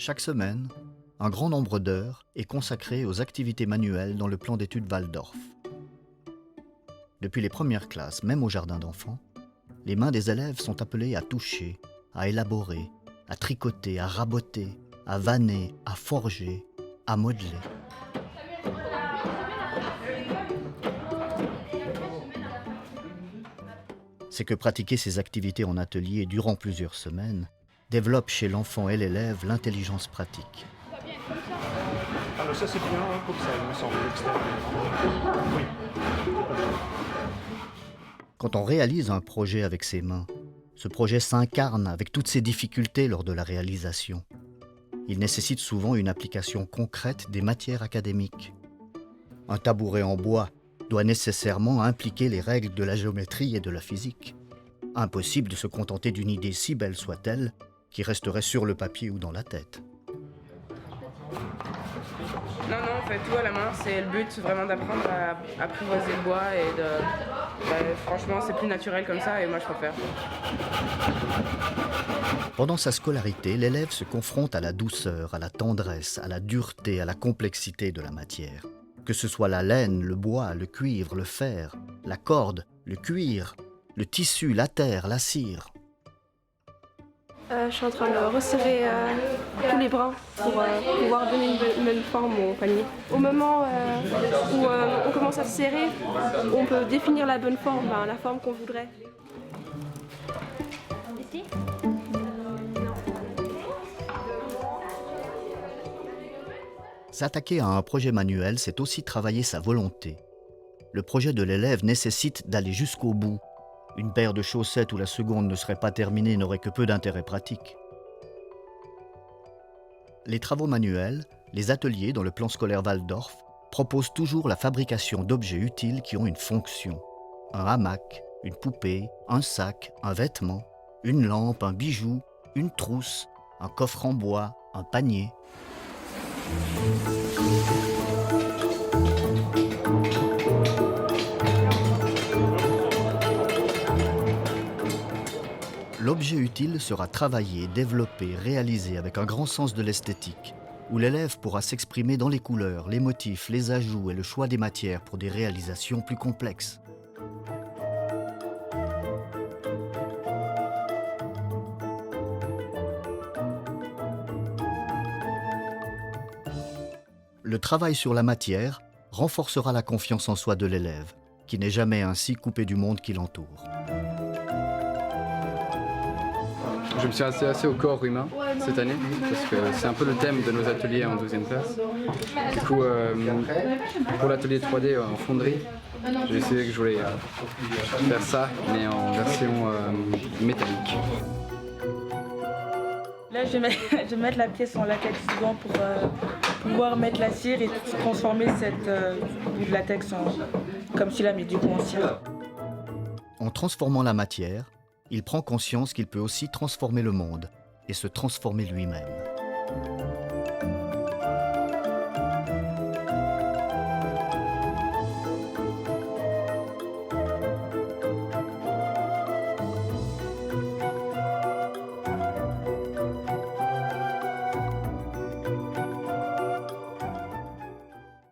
Chaque semaine, un grand nombre d'heures est consacré aux activités manuelles dans le plan d'études Waldorf. Depuis les premières classes, même au jardin d'enfants, les mains des élèves sont appelées à toucher, à élaborer, à tricoter, à raboter, à vanner, à forger, à modeler. C'est que pratiquer ces activités en atelier durant plusieurs semaines développe chez l'enfant et l'élève l'intelligence pratique. Alors ça c'est bien, hein, comme ça, il me semble, extérieur. Oui. Quand on réalise un projet avec ses mains, ce projet s'incarne avec toutes ses difficultés lors de la réalisation. Il nécessite souvent une application concrète des matières académiques. Un tabouret en bois doit nécessairement impliquer les règles de la géométrie et de la physique. Impossible de se contenter d'une idée si belle soit-elle, qui resterait sur le papier ou dans la tête. Non, on fait tout à la main, c'est le but vraiment d'apprendre à apprivoiser le bois et franchement c'est plus naturel comme ça et moi je préfère. Pendant sa scolarité, l'élève se confronte à la douceur, à la tendresse, à la dureté, à la complexité de la matière. Que ce soit la laine, le bois, le cuivre, le fer, la corde, le cuir, le tissu, la terre, la cire. Je suis en train de resserrer tous les brins pour pouvoir donner une bonne forme au panier. Au moment où on commence à se serrer, on peut définir la bonne forme, la forme qu'on voudrait. Ici ? S'attaquer à un projet manuel, c'est aussi travailler sa volonté. Le projet de l'élève nécessite d'aller jusqu'au bout. Une paire de chaussettes où la seconde ne serait pas terminée n'aurait que peu d'intérêt pratique. Les travaux manuels, les ateliers dans le plan scolaire Waldorf, proposent toujours la fabrication d'objets utiles qui ont une fonction. Un hamac, une poupée, un sac, un vêtement, une lampe, un bijou, une trousse, un coffre en bois, un panier. L'objet utile sera travaillé, développé, réalisé avec un grand sens de l'esthétique, où l'élève pourra s'exprimer dans les couleurs, les motifs, les ajouts et le choix des matières pour des réalisations plus complexes. Le travail sur la matière renforcera la confiance en soi de l'élève, qui n'est jamais ainsi coupé du monde qui l'entoure. Je me suis intéressé au corps humain cette année, parce que c'est un peu le thème de nos ateliers en 12e classe. Du coup, pour l'atelier 3D en fonderie, j'ai décidé que je voulais faire ça, mais en version métallique. Là, je vais mettre la pièce en latex souvent pour pouvoir mettre la cire et transformer cette bout de latex comme celui-là, mais du coup en cire. En transformant la matière, il prend conscience qu'il peut aussi transformer le monde et se transformer lui-même.